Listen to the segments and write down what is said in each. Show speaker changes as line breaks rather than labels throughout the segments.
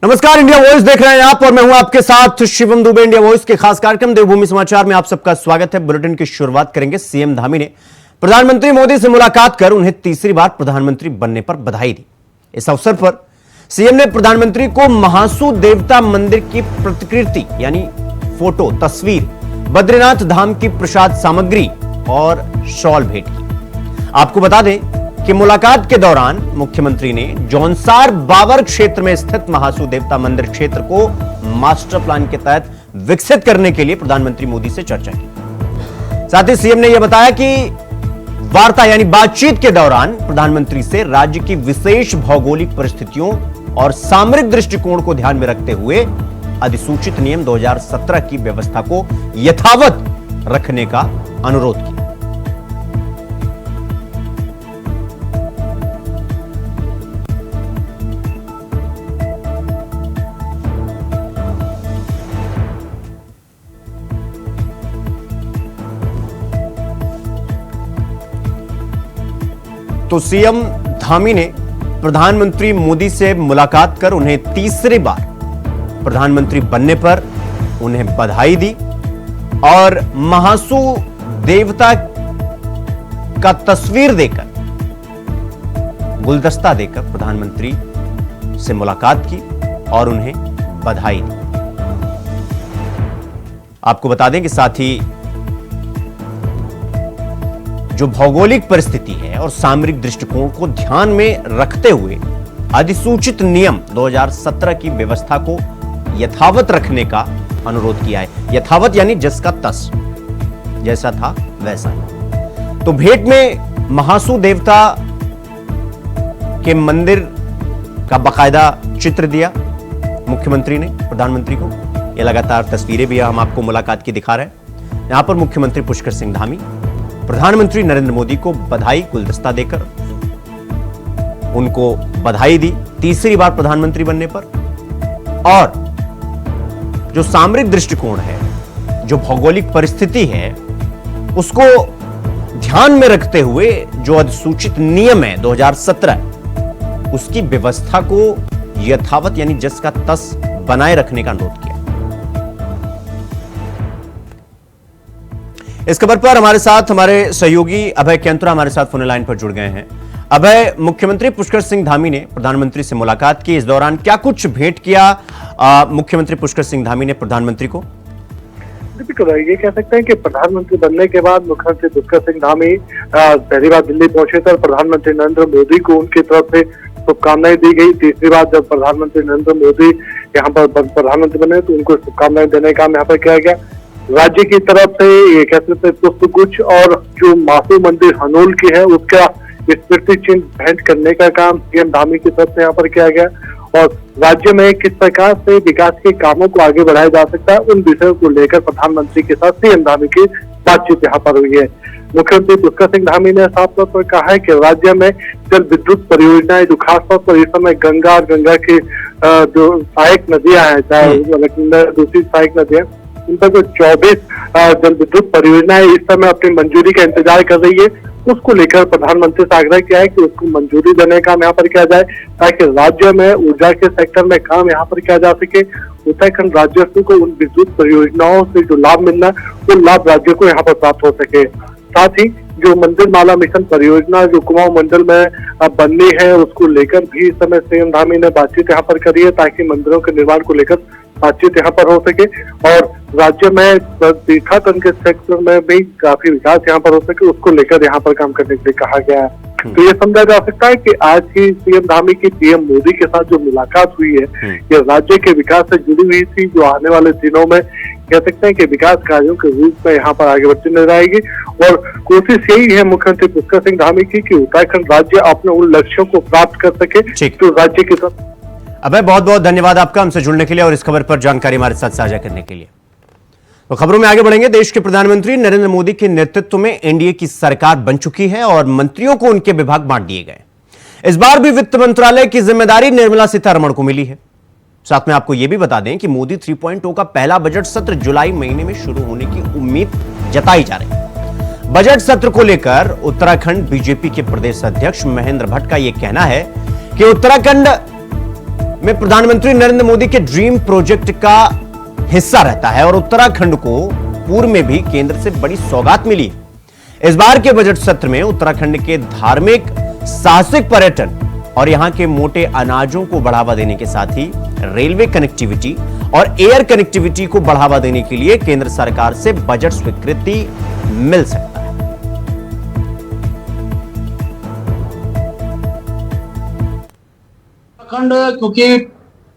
नमस्कार, India voice देख रहे हैं आप और मैं हूं आपके साथ शिवम दुबे। इंडिया वॉइस के खास कार्यक्रम देवभूमि समाचार में आप सबका स्वागत है। बुलेटिन की शुरुआत करेंगे। सीएम धामी ने प्रधानमंत्री मोदी से मुलाकात कर उन्हें तीसरी बार प्रधानमंत्री बनने पर बधाई दी। इस अवसर पर सीएम ने प्रधानमंत्री को महासू देवता मंदिर की प्रतिकृति यानी फोटो, तस्वीर, बद्रीनाथ धाम की प्रसाद सामग्री और शॉल भेंट की। आपको बता दें कि मुलाकात के दौरान मुख्यमंत्री ने जौनसार बावर क्षेत्र में स्थित महासू देवता मंदिर क्षेत्र को मास्टर प्लान के तहत विकसित करने के लिए प्रधानमंत्री मोदी से चर्चा की। साथ ही सीएम ने यह बताया कि वार्ता यानी बातचीत के दौरान प्रधानमंत्री से राज्य की विशेष भौगोलिक परिस्थितियों और सामरिक दृष्टिकोण को ध्यान में रखते हुए अधिसूचित नियम 2017 की व्यवस्था को यथावत रखने का अनुरोध किया। तो सीएम धामी ने प्रधानमंत्री मोदी से मुलाकात कर उन्हें तीसरी बार प्रधानमंत्री बनने पर उन्हें बधाई दी और महासू देवता का तस्वीर देकर, गुलदस्ता देकर प्रधानमंत्री से मुलाकात की और उन्हें बधाई दी। आपको बता दें कि साथ ही जो भौगोलिक परिस्थिति है और सामरिक दृष्टिकोण को ध्यान में रखते हुए अधिसूचित नियम 2017 की व्यवस्था को यथावत रखने का अनुरोध किया है। यथावत यानी जिसका तस, जैसा था वैसा। तो भेंट में महासू देवता के मंदिर का बाकायदा चित्र दिया मुख्यमंत्री ने प्रधानमंत्री को। यह लगातार तस्वीरें भी हम आपको मुलाकात की दिखा रहे हैं। यहां पर मुख्यमंत्री पुष्कर सिंह धामी प्रधानमंत्री नरेंद्र मोदी को बधाई गुलदस्ता देकर उनको बधाई दी तीसरी बार प्रधानमंत्री बनने पर। और जो सामरिक दृष्टिकोण है, जो भौगोलिक परिस्थिति है, उसको ध्यान में रखते हुए जो अधिसूचित नियम है 2017, उसकी व्यवस्था को यथावत यानी जस का तस बनाए रखने का अनुरोध किया। इस खबर पर हमारे साथ हमारे सहयोगी अभय केंतुरा हमारे साथ फोन लाइन पर जुड़ गए हैं। अभय, मुख्यमंत्री पुष्कर सिंह धामी ने प्रधानमंत्री से मुलाकात की। इस दौरान क्या कुछ भेंट किया मुख्यमंत्री पुष्कर सिंह धामी ने प्रधानमंत्री को?
ये कह सकते हैं कि प्रधानमंत्री बनने के बाद मुख्यमंत्री पुष्कर सिंह धामी पहली बार दिल्ली पहुंचे थे। प्रधानमंत्री नरेंद्र मोदी को उनकी तरफ से शुभकामनाएं दी गई। तीसरी बार जब प्रधानमंत्री नरेंद्र मोदी यहाँ पर प्रधानमंत्री बने तो उनको शुभकामनाएं देने का काम यहाँ पर किया गया। राज्य की तरफ से ये कह सकते पुष्पगुच्छ और जो मासू मंदिर हनोल की है उसका स्मृति चिन्ह भेंट करने का काम सीएम धामी की तरफ से यहाँ पर किया गया। और राज्य में किस प्रकार से विकास के कामों को आगे बढ़ाया जा सकता है उन विषयों को लेकर प्रधानमंत्री के साथ सीएम धामी की बातचीत यहाँ पर हुई है। मुख्यमंत्री पुष्कर सिंह धामी ने साफ तौर पर कहा है कि राज्य में जल विद्युत परियोजनाएं जो खासतौर पर इस समय गंगा और गंगा की जो सहायक नदियां हैं, चाहे दूसरी सहायक नदियां, उन पर जो 24 जल विद्युत परियोजनाएं इस समय अपनी मंजूरी का इंतजार कर रही है, उसको लेकर प्रधानमंत्री से आग्रह किया है कि उसको मंजूरी देने का काम यहाँ पर किया जाए ताकि राज्य में ऊर्जा के सेक्टर में काम यहाँ पर किया जा सके। उत्तराखंड राज्य को उन विद्युत परियोजनाओं से जो लाभ मिलना है वो लाभ राज्य को यहाँ पर प्राप्त हो सके। साथ ही जो मंदिर माला मिशन परियोजना जो कुमाऊं मंडल में बननी है उसको लेकर भी इस समय सीएम धामी ने बातचीत यहाँ पर करी है ताकि मंदिरों के निर्माण को लेकर बातचीत यहाँ पर हो सके और राज्य में तीर्थाटन के सेक्टर में भी काफी विकास यहाँ पर हो सके, उसको लेकर यहाँ पर काम करने के लिए कहा गया है। तो ये समझा जा सकता है कि आज ही सीएम धामी की पीएम मोदी के साथ जो मुलाकात हुई है ये राज्य के विकास से जुड़ी हुई थी, जो आने वाले दिनों में कह सकते हैं कि विकास कार्यों के रूप में यहाँ पर आगे बढ़ती नजर आएगी। और कोशिश यही है मुख्यमंत्री पुष्कर सिंह धामी की कि उत्तराखंड राज्य अपने उन लक्ष्यों को प्राप्त कर सके जो राज्य की तरफ।
अबे बहुत बहुत धन्यवाद आपका हमसे जुड़ने के लिए और इस खबर पर जानकारी हमारे साथ साझा करने के लिए। तो खबरों में आगे बढ़ेंगे। देश के प्रधानमंत्री नरेंद्र मोदी के नेतृत्व में एनडीए की सरकार बन चुकी है और मंत्रियों को उनके विभाग बांट दिए गए। इस बार भी वित्त मंत्रालय की जिम्मेदारी निर्मला सीतारमण को मिली है। साथ में आपको यह भी बता दें कि मोदी 3.0 का पहला बजट सत्र जुलाई महीने में शुरू होने की उम्मीद जताई जा रही है। बजट सत्र को लेकर उत्तराखंड बीजेपी के प्रदेश अध्यक्ष महेंद्र भट्ट का यह कहना है कि उत्तराखंड में प्रधानमंत्री नरेंद्र मोदी के ड्रीम प्रोजेक्ट का हिस्सा रहता है और उत्तराखंड को पूर्व में भी केंद्र से बड़ी सौगात मिली है। इस बार के बजट सत्र में उत्तराखंड के धार्मिक, साहसिक पर्यटन और यहां के मोटे अनाजों को बढ़ावा देने के साथ ही रेलवे कनेक्टिविटी और एयर कनेक्टिविटी को बढ़ावा देने के लिए केंद्र सरकार से बजट स्वीकृति मिल सकता है।
उत्तराखंड क्योंकि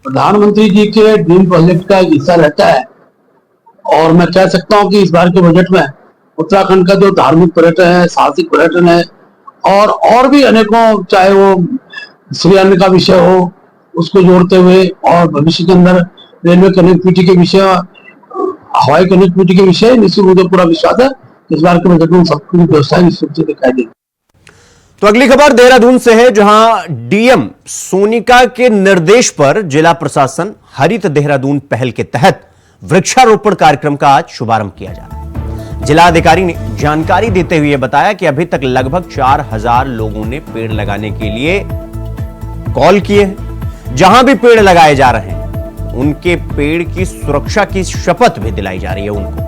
प्रधानमंत्री जी के ड्रीम प्रोजेक्ट का एक हिस्सा रहता है और मैं कह सकता हूं कि इस बार के बजट में उत्तराखंड का जो धार्मिक पर्यटन है, साहसिक पर्यटन है और भी अनेकों, चाहे वो श्री अन्न का विषय हो उसको जोड़ते हुए और भविष्य के अंदर रेलवे कनेक्टिविटी के विषय, हवाई कनेक्टिविटी के विषय, निश्चित रूप से पूरा विश्वास है इस बार के बजट में सबकी व्यवस्था निश्चित रूप से दिखाई देगी।
तो अगली खबर देहरादून से है, जहां डीएम सोनिका के निर्देश पर जिला प्रशासन हरित देहरादून पहल के तहत वृक्षारोपण कार्यक्रम का आज शुभारंभ किया जा रहा है। जिला अधिकारी ने जानकारी देते हुए बताया कि अभी तक लगभग 4000 लोगों ने पेड़ लगाने के लिए कॉल किए हैं। जहां भी पेड़ लगाए जा रहे हैं उनके पेड़ की सुरक्षा की शपथ भी दिलाई जा रही है उनको।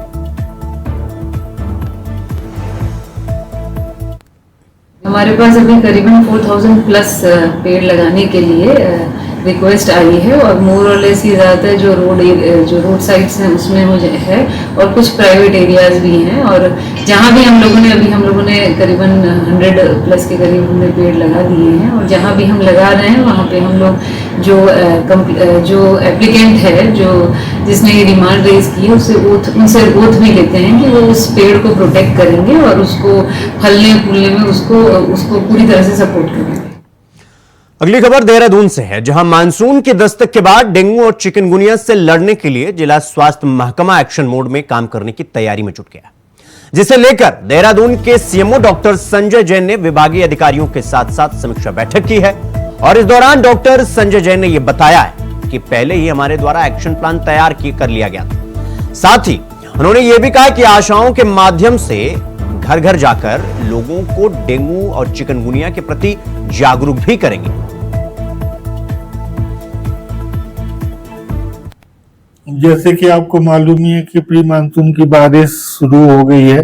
हमारे पास अभी करीबन 4000 प्लस पेड़ लगाने के लिए रिक्वेस्ट आई है और मोर और लेस ही ज़्यादातर जो रोड साइड्स हैं उसमें हो है और कुछ प्राइवेट एरियाज भी हैं और जहाँ भी हम लोगों ने करीबन 100 प्लस के करीब हमने पेड़ लगा दिए हैं और जहाँ भी हम लगा रहे हैं वहाँ पे हम लोग जो एप्लीकेंट है जिसने ये डिमांड रेज की है उनसे ओथ भी लेते हैं कि वो उस पेड़ को प्रोटेक्ट करेंगे और उसको फलने फूलने में उसको पूरी तरह से सपोर्ट करेंगे।
अगली खबर देहरादून से है, जहां मानसून की दस्तक के बाद डेंगू और चिकनगुनिया से लड़ने के लिए जिला स्वास्थ्य महकमा एक्शन मोड में काम करने की तैयारी में जुट गया, जिसे लेकर देहरादून के सीएमओ डॉक्टर संजय जैन ने विभागीय अधिकारियों के साथ साथ समीक्षा बैठक की है। और इस दौरान डॉक्टर संजय जैन ने यह बताया है कि पहले ही हमारे द्वारा एक्शन प्लान तैयार कर लिया गया था। साथ ही उन्होंने यह भी कहा कि आशाओं के माध्यम से घर घर जाकर लोगों को डेंगू और चिकनगुनिया के प्रति जागरूक भी करेंगे।
जैसे कि आपको मालूम ही है कि प्री मानसून की बारिश शुरू हो गई है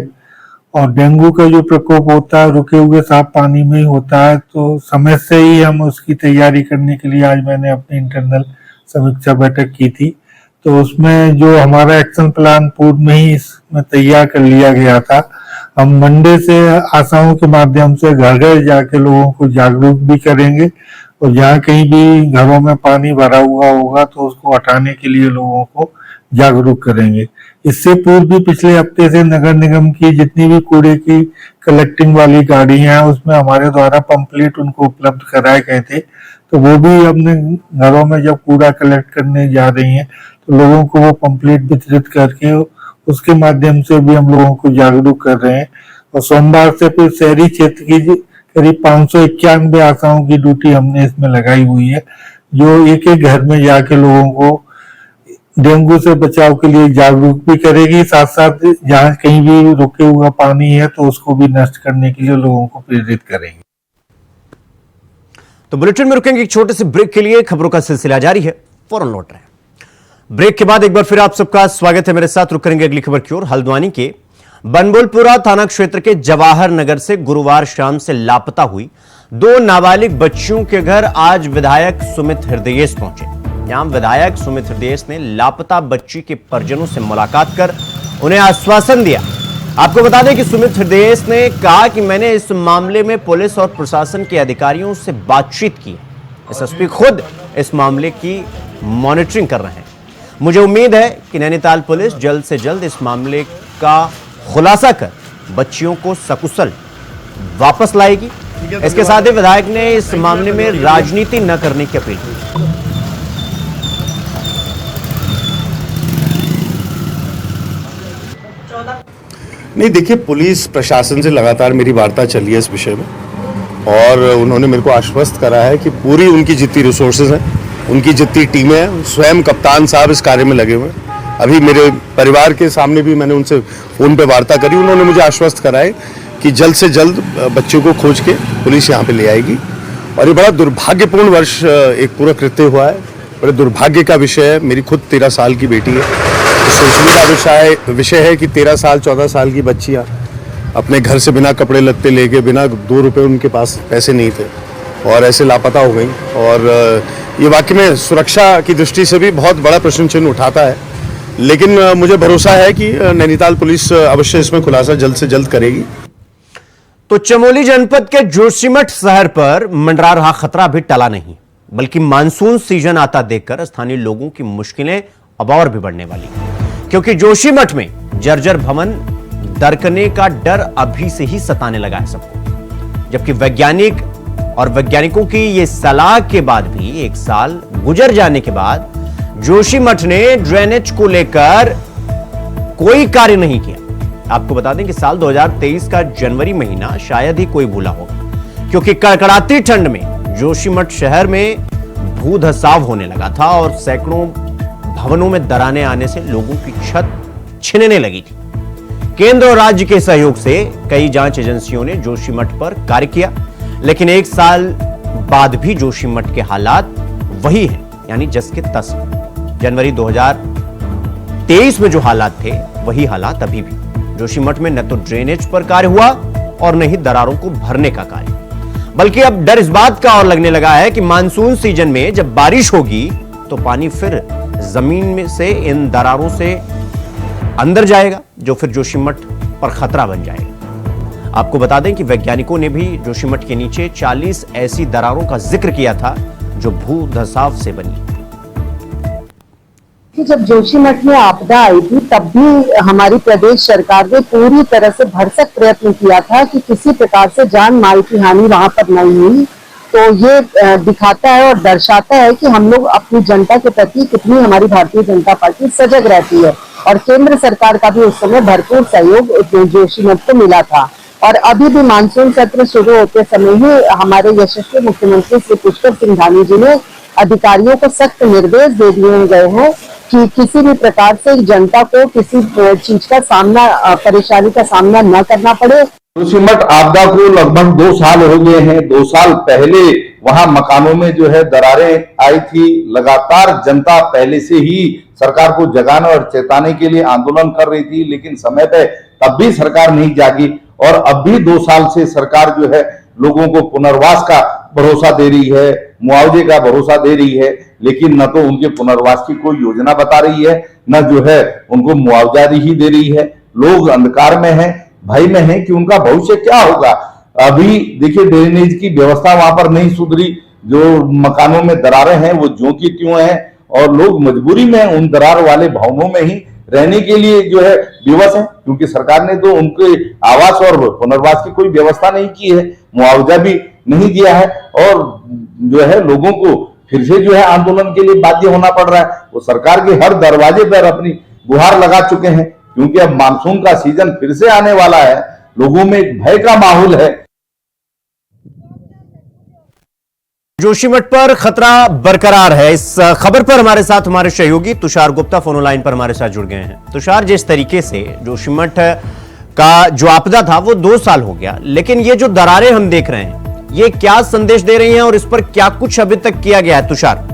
और डेंगू का जो प्रकोप होता है रुके हुए साफ पानी में ही होता है, तो समय से ही हम उसकी तैयारी करने के लिए आज मैंने अपनी इंटरनल समीक्षा बैठक की थी। तो उसमें जो हमारा एक्शन प्लान पूर्व में ही इसमें तैयार कर लिया गया था। हम मंडे से आशाओं के माध्यम से घर घर जाके लोगों को जागरूक भी करेंगे और जहाँ कहीं भी घरों में पानी भरा हुआ होगा तो उसको हटाने के लिए लोगों को जागरूक करेंगे। इससे पूर्व भी पिछले हफ्ते से नगर निगम की जितनी भी कूड़े की कलेक्टिंग वाली गाड़ी हैं उसमें हमारे द्वारा पंपलेट उनको उपलब्ध कराए गए थे, तो वो भी अपने घरों में जब कूड़ा कलेक्ट करने जा रही हैं तो लोगों को वो पंपलेट वितरित करके उसके माध्यम से भी हम लोगों को जागरूक कर रहे हैं। और सोमवार से फिर शहरी क्षेत्र की करीब 591 आशाओं की ड्यूटी हमने इसमें लगाई हुई है, जो एक एक घर में जाके लोगों को डेंगू से बचाव के लिए जागरूक भी करेगी, साथ साथ जहाँ कहीं भी रुके हुआ पानी है तो उसको भी नष्ट करने के लिए लोगों को प्रेरित करेंगे।
तो बुलेटिन में रुकेंगे एक छोटे से ब्रेक के लिए। खबरों का सिलसिला जारी है, फौरन लौट रहे हैं। ब्रेक के बाद एक बार फिर आप सबका स्वागत है। मेरे साथ रुक करेंगे अगली खबर की ओर। हल्द्वानी के बनबोलपुरा थाना क्षेत्र के जवाहर नगर से गुरुवार शाम से लापता हुई 2 नाबालिग बच्चियों के घर आज विधायक सुमित हृदयेश पहुंचे। यहां विधायक सुमित हृदयेश ने लापता बच्ची के परिजनों से मुलाकात कर उन्हें आश्वासन दिया। आपको बता दें कि सुमित हृदयेश ने कहा कि मैंने इस मामले में पुलिस और प्रशासन के अधिकारियों से बातचीत की। एसएसपी खुद इस मामले की मॉनिटरिंग कर रहे हैं। मुझे उम्मीद है कि नैनीताल पुलिस जल्द से जल्द इस मामले का खुलासा कर बच्चियों को सकुशल वापस लाएगी। इसके साथ ही विधायक ने इस मामले में राजनीति न करने की अपील की।
नहीं, देखिए, पुलिस प्रशासन से लगातार मेरी वार्ता चली है इस विषय में और उन्होंने मेरे को आश्वस्त करा है कि पूरी उनकी जितनी रिसोर्सेज हैं, उनकी जितनी टीमें हैं, स्वयं कप्तान साहब इस कार्य में लगे हुए हैं। अभी मेरे परिवार के सामने भी मैंने उनसे फ़ोन पे वार्ता करी, उन्होंने मुझे आश्वस्त कराए कि जल्द से जल्द बच्चों को खोज के पुलिस यहाँ पे ले आएगी। और ये बड़ा दुर्भाग्यपूर्ण वर्ष एक पूरा कृत्य हुआ है बड़े दुर्भाग्य का विषय है। मेरी खुद 13 साल की बेटी है, तो सोचने का विषय है कि 13 साल 14 साल की बच्चियाँ अपने घर से बिना कपड़े लत्ते लेके, बिना 2 रुपए उनके पास पैसे नहीं थे और ऐसे लापता हो गई। और ये वाकई में सुरक्षा की दृष्टि से भी बहुत बड़ा प्रश्न चिन्ह उठाता है, लेकिन मुझे भरोसा है कि नैनीताल पुलिस अवश्य इसमें खुलासा जल्द से जल्द करेगी।
तो चमोली जनपद के जोशीमठ शहर पर मंडरा रहा खतरा अभी टला नहीं, बल्कि मानसून सीजन आता देखकर स्थानीय लोगों की मुश्किलें अब और भी बढ़ने वाली, क्योंकि जोशीमठ में जर्जर भवन दरकने का डर अभी से ही सताने लगा है सबको। जबकि वैज्ञानिकों की यह सलाह के बाद भी 1 साल गुजर जाने के बाद जोशीमठ ने ड्रेनेज को लेकर कोई कार्य नहीं किया। आपको बता दें कि साल 2023 का जनवरी महीना शायद ही कोई भूला होगा, क्योंकि कड़कड़ाती ठंड में जोशीमठ शहर में भूधसाव होने लगा था और सैकड़ों भवनों में दरारें आने से लोगों की छत छिनने लगी थी। केंद्र और राज्य के सहयोग से कई जांच एजेंसियों ने जोशीमठ पर कार्य किया, लेकिन 1 साल बाद भी जोशीमठ के हालात वही हैं, यानी जस के तस। जनवरी 2023 में जो हालात थे वही हालात अभी भी। जोशीमठ में न तो ड्रेनेज पर कार्य हुआ और न ही दरारों को भरने का कार्य, बल्कि अब डर इस बात का और लगने लगा है कि मानसून सीजन में जब बारिश होगी तो पानी फिर जमीन में से इन दरारों से अंदर जाएगा, जो फिर जोशीमठ पर खतरा बन जाएगा। आपको बता दें कि वैज्ञानिकों ने भी जोशीमठ के नीचे 40 ऐसी दरारों का जिक्र किया था जो भूधसाव से बनी।
कि जब जोशीमठ में आपदा आई थी तब भी हमारी प्रदेश सरकार ने पूरी तरह से भरसक प्रयत्न किया था कि किसी प्रकार से जान माल की हानि वहां पर नहीं हुई। तो ये दिखाता है और दर्शाता है कि हम लोग अपनी जनता के प्रति कितनी हमारी भारतीय जनता पार्टी सजग रहती है, और केंद्र सरकार का भी उस समय भरपूर सहयोग जोशीमठ को मिला था। और अभी भी मानसून सत्र शुरू होते समय ही हमारे यशस्वी मुख्यमंत्री श्री पुष्कर सिंह धामी जी ने अधिकारियों को सख्त निर्देश दे दिए गए हैं कि किसी भी प्रकार से जनता को किसी चीज का सामना, परेशानी का सामना न करना पड़े।
जोशीमठ आपदा को लगभग 2 साल हो गए हैं। 2 साल पहले वहां मकानों में जो है दरारें आई थी। लगातार जनता पहले से ही सरकार को जगाने और चेताने के लिए आंदोलन कर रही थी, लेकिन समय पे तब भी सरकार नहीं जागी। और अब भी 2 साल से सरकार जो है लोगों को पुनर्वास का भरोसा दे रही है, मुआवजे का भरोसा दे रही है, लेकिन न तो उनके पुनर्वास की कोई योजना बता रही है, न जो है उनको मुआवजा ही दे रही है। लोग अंधकार में हैं, भय में हैं कि उनका भविष्य क्या होगा। अभी देखिए ड्रेनेज की व्यवस्था वहां पर नहीं सुधरी, जो मकानों में दरारें हैं वो ज्यों की त्यों हैं, और लोग मजबूरी में उन दरार वाले भवनों में ही रहने के लिए जो है विवश है, क्योंकि सरकार ने तो उनके आवास और पुनर्वास की कोई व्यवस्था नहीं की है, मुआवजा भी नहीं दिया है, और जो है लोगों को फिर से जो है आंदोलन के लिए बाध्य होना पड़ रहा है। वो सरकार के हर दरवाजे पर अपनी गुहार लगा चुके हैं, क्योंकि अब मानसून का सीजन फिर से आने वाला है। लोगों में एक भय का माहौल है।
जोशीमठ पर खतरा बरकरार है। इस खबर पर हमारे साथ हमारे सहयोगी तुषार गुप्ता फोन लाइन पर हमारे साथ जुड़ गए हैं। तुषार, जिस तरीके से जोशीमठ का जो आपदा था वो 2 साल हो गया, लेकिन ये जो दरारें हम देख रहे हैं ये क्या संदेश दे रही हैं और इस पर क्या कुछ अभी तक किया गया है? तुषार,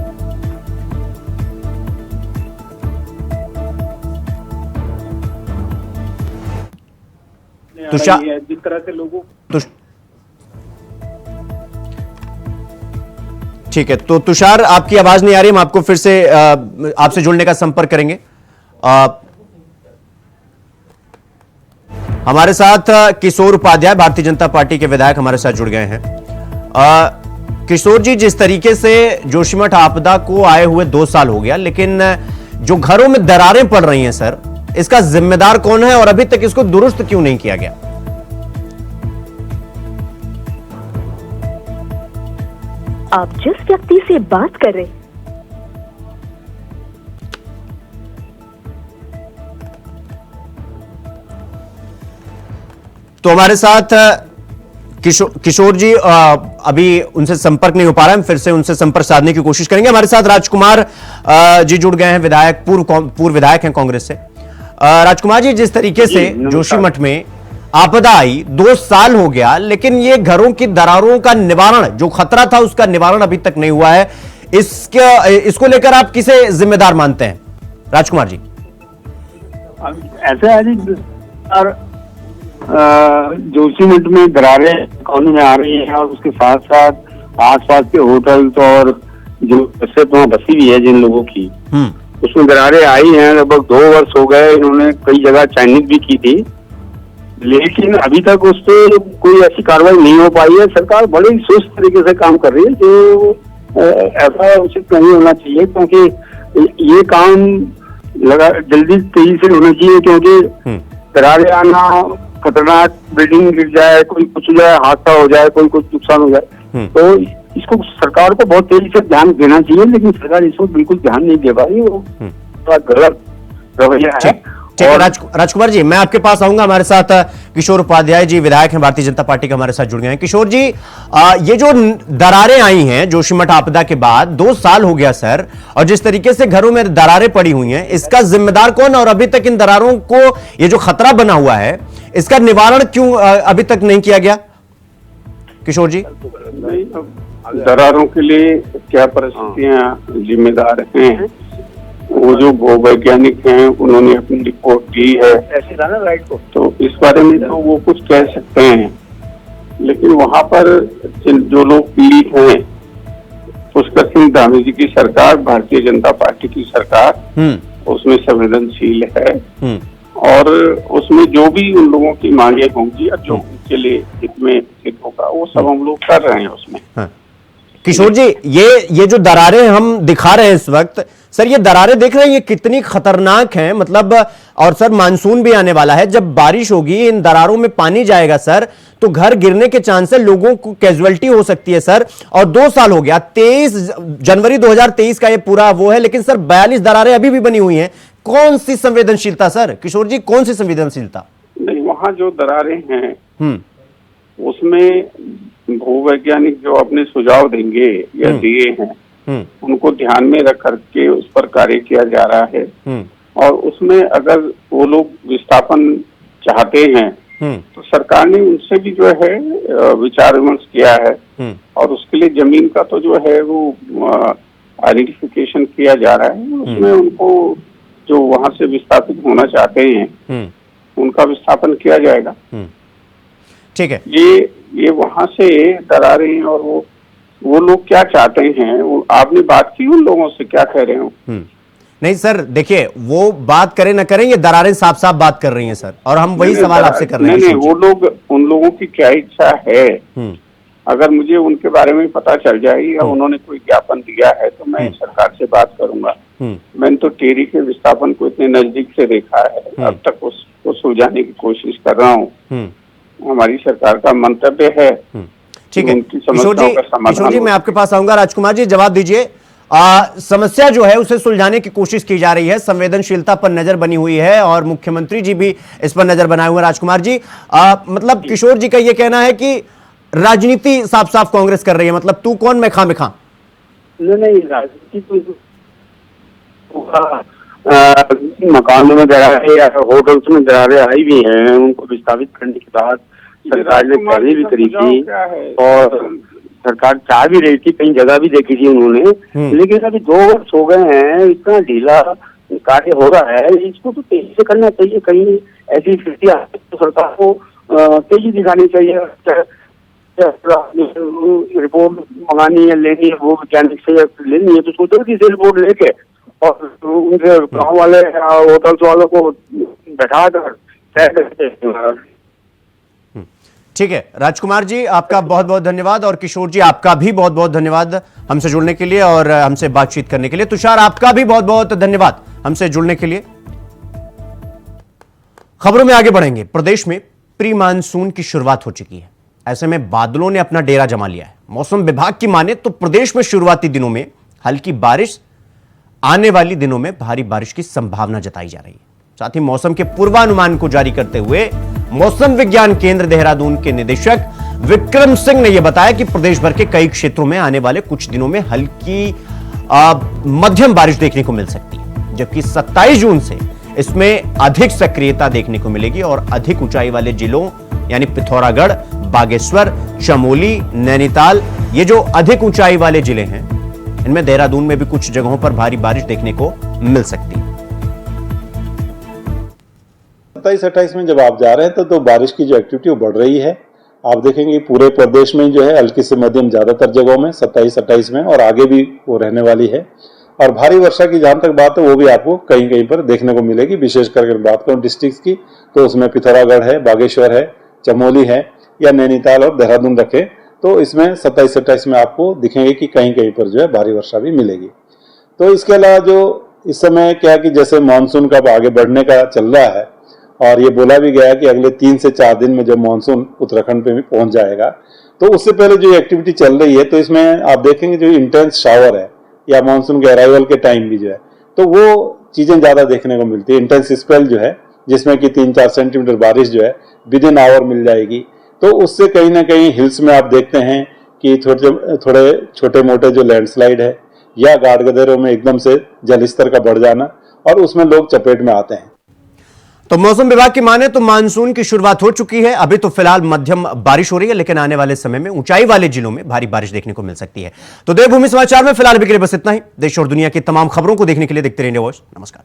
जिस तरह से लोगों
ठीक है, तो तुषार आपकी आवाज नहीं आ रही, हम आपको फिर से आपसे जुड़ने का संपर्क करेंगे। हमारे साथ किशोर उपाध्याय भारतीय जनता पार्टी के विधायक हमारे साथ जुड़ गए हैं। किशोर जी, जिस तरीके से जोशीमठ आपदा को आए हुए 2 साल हो गया, लेकिन जो घरों में दरारें पड़ रही हैं सर, इसका जिम्मेदार कौन है और अभी तक इसको दुरुस्त क्यों नहीं किया गया?
आप जिस व्यक्ति से बात कर रहे हैं
तो हमारे साथ किशोर जी अभी उनसे संपर्क नहीं हो पा रहा है, फिर से उनसे संपर्क साधने की कोशिश करेंगे। हमारे साथ राजकुमार जी जुड़ गए हैं, विधायक, पूर्व विधायक हैं कांग्रेस से। राजकुमार जी, जिस तरीके से जोशीमठ में आपदा आई, 2 साल हो गया, लेकिन ये घरों की दरारों का निवारण, जो खतरा था उसका निवारण अभी तक नहीं हुआ है। इसको लेकर आप किसे जिम्मेदार मानते हैं राजकुमार जी?
ऐसा है जी, और जोशीमठ में दरारें इकोनॉमी में आ रही है और उसके साथ साथ आसपास के होटल तो और जो बसें तो बसी भी है जिन लोगों की, उसमें दरारें आई हैं। लगभग 2 वर्ष हो गए, इन्होंने कई जगह चिन्हित भी की थी, लेकिन अभी तक उस पर कोई ऐसी कार्रवाई नहीं हो पाई है। सरकार बड़े ही सुस्त तरीके से काम कर रही है, जो ऐसा उचित नहीं होना चाहिए, क्योंकि ये काम जल्दी तेजी से होना चाहिए, क्योंकि दरारें आना खतरनाक, बिल्डिंग गिर जाए, कोई कुछ हो जाए, हादसा हो जाए, कोई कुछ नुकसान हो जाए, तो इसको सरकार को बहुत तेजी से ध्यान देना चाहिए, लेकिन सरकार इसको बिल्कुल ध्यान नहीं दे पा रही। वो थोड़ा गलत रवैया है।
ठीक है राजकुमार जी, मैं आपके पास आऊंगा। हमारे साथ किशोर उपाध्याय जी विधायक हैं भारतीय जनता पार्टी के, हमारे साथ जुड़ गए हैं। किशोर जी, ये जो दरारें आई हैं जोशीमठ आपदा के बाद, 2 साल हो गया सर, और जिस तरीके से घरों में दरारें पड़ी हुई हैं, इसका जिम्मेदार कौन? और अभी तक इन दरारों को, ये जो खतरा बना हुआ है, इसका निवारण क्यों अभी तक नहीं किया गया? किशोर जी,
दरारों के लिए क्या परिस्थितियां जिम्मेदार हैं, वो जो भूवैज्ञानिक हैं उन्होंने अपनी रिपोर्ट दी है, तो इस बारे में तो वो कुछ कह सकते हैं, लेकिन वहां पर जो लोग पीड़ित हैं, पुष्कर सिंह धामी जी की सरकार, भारतीय जनता पार्टी की सरकार उसमें संवेदनशील है, और उसमें जो भी उन लोगों की मांगे होंगी और जो उनके लिए हित में हित होगा, वो सब हम लोग कर रहे हैं उसमें।
किशोर जी, ये जो दरारें हम दिखा रहे हैं इस वक्त, सर ये दरारें देख रहे हैं, ये कितनी खतरनाक हैं, मतलब, और सर मानसून भी आने वाला है, जब बारिश होगी इन दरारों में पानी जाएगा सर, तो घर गिरने के चांस है, लोगों को कैजुअलिटी हो सकती है सर। और 2 साल हो गया, 23 जनवरी 2023 का ये पूरा वो है, लेकिन सर 42 दरारें अभी भी बनी हुई हैं। कौन सी संवेदनशीलता सर? किशोर जी, कौन सी संवेदनशीलता?
नहीं, वहाँ जो दरारें हैं उसमें भूवैज्ञानिक जो अपने सुझाव देंगे या दिए हैं, उनको ध्यान में रख करके उस पर कार्य किया जा रहा है, और उसमें अगर वो लोग विस्थापन चाहते हैं तो सरकार ने उनसे भी जो है विचार विमर्श किया है, और उसके लिए जमीन का तो जो है वो आइडेंटिफिकेशन किया जा रहा है, उसमें उनको जो वहां से विस्थापित होना चाहते हैं उनका विस्थापन किया जाएगा।
ठीक है,
ये वहां से दरारें और वो लोग क्या चाहते हैं, आपने बात की उन लोगों से, क्या कह रहे हो?
नहीं सर, देखिए, वो बात करें ना करें, ये दरारें साफ साफ बात कर रही हैं सर, और हम वही सवाल आपसे कर रहे हैं।
नहीं, वो लोग, उन लोगों की क्या इच्छा है, अगर मुझे उनके बारे में पता चल जाए या उन्होंने कोई ज्ञापन दिया है तो मैं सरकार से बात करूंगा। मैंने तो टेरी के विस्थापन को इतने नजदीक से देखा है, अब तक उसको सुलझाने की कोशिश कर रहा हूँ। हमारी सरकार का मंतव्य है।
ठीक है किशोर जी, मैं आपके पास आऊंगा। राजकुमार जी, जवाब दीजिए। समस्या जो है उसे सुलझाने की कोशिश की जा रही है, संवेदनशीलता पर नजर बनी हुई है, और मुख्यमंत्री जी भी इस पर नजर बनाए हुए हैं। राजकुमार जी, मतलब किशोर जी का ये कहना है कि राजनीति साफ साफ कांग्रेस कर रही है, मतलब तू कौन मैं खा में खा।
नहीं, राजनीति तो मकानों में दरारें या होटल्स में दरारें आई भी हैं, उनको विस्थापित करने के बाद सरकार ने पहले भी करी थी, और सरकार चाह भी रही थी, कई जगह भी देखी थी उन्होंने, लेकिन अभी 2 वर्ष हो गए हैं, इतना ढीला कार्य हो रहा है, इसको तो तेजी से करना चाहिए। कहीं ऐसी स्थिति आती तो सरकार को तेजी दिखानी चाहिए, रिपोर्ट मंगानी है, लेनी है, वो वैज्ञानिक से लेनी है, तो उसको जल्दी से रिपोर्ट लेके और उनके गाँव वाले होटल्स वालों को बैठा कर।
ठीक है राजकुमार जी, आपका बहुत बहुत धन्यवाद, और किशोर जी आपका भी बहुत बहुत धन्यवाद हमसे जुड़ने के लिए और हमसे बातचीत करने के लिए। तुषार, आपका भी बहुत बहुत धन्यवाद हमसे जुड़ने के लिए। खबरों में आगे बढ़ेंगे। प्रदेश में प्री मानसून की शुरुआत हो चुकी है, ऐसे में बादलों ने अपना डेरा जमा लिया है। मौसम विभाग की माने तो प्रदेश में शुरुआती दिनों में हल्की बारिश, आने वाली दिनों में भारी बारिश की संभावना जताई जा रही है। साथ ही मौसम के पूर्वानुमान को जारी करते हुए मौसम विज्ञान केंद्र देहरादून के निदेशक विक्रम सिंह ने यह बताया कि प्रदेश भर के कई क्षेत्रों में आने वाले कुछ दिनों में हल्की मध्यम बारिश देखने को मिल सकती है, जबकि 27 जून से इसमें अधिक सक्रियता देखने को मिलेगी और अधिक ऊंचाई वाले जिलों यानी पिथौरागढ़, बागेश्वर, चमोली, नैनीताल, ये जो अधिक ऊंचाई वाले जिले हैं, इनमें देहरादून में भी कुछ जगहों पर भारी बारिश देखने को मिल सकती है।
27-28 में जब आप जा रहे हैं तो बारिश की जो एक्टिविटी वो बढ़ रही है। आप देखेंगे पूरे प्रदेश में जो है हल्की से मध्यम ज्यादातर जगहों में 27-28 में और आगे भी वो रहने वाली है। और भारी वर्षा की जहां तक बात है वो भी आपको कहीं कहीं पर देखने को मिलेगी। विशेषकर अगर बात करूं डिस्ट्रिक्ट की तो उसमें पिथौरागढ़ है, बागेश्वर है, चमोली है या नैनीताल और देहरादून रखे तो इसमें 27-28 में आपको दिखेंगे कि कहीं कहीं पर जो है भारी वर्षा भी मिलेगी। तो इसके अलावा जो इस समय क्या कि जैसे मानसून का आगे बढ़ने का चल रहा है और ये बोला भी गया कि अगले 3 से 4 दिन में जब मानसून उत्तराखंड पे भी पहुंच जाएगा तो उससे पहले जो एक्टिविटी चल रही है तो इसमें आप देखेंगे जो इंटेंस शावर है या मानसून के अराइवल के टाइम भी जो है तो वो चीजें ज्यादा देखने को मिलती है। इंटेंस स्पेल जो है जिसमें कि 3-4 सेंटीमीटर बारिश जो है विद इन आवर मिल जाएगी। तो उससे कहीं ना कहीं हिल्स में आप देखते हैं कि थोड़े छोटे मोटे जो लैंडस्लाइड है या गाढ़ गदेरों में एकदम से जलस्तर का बढ़ जाना और उसमें लोग चपेट में आते हैं।
तो मौसम विभाग की माने तो मानसून की शुरुआत हो चुकी है। अभी तो फिलहाल मध्यम बारिश हो रही है, लेकिन आने वाले समय में ऊंचाई वाले जिलों में भारी बारिश देखने को मिल सकती है। तो देवभूमि समाचार में फिलहाल अभी के लिए बस इतना ही। देश और दुनिया की तमाम खबरों को देखने के लिए देखते रहिए इंडिया वॉइस। नमस्कार।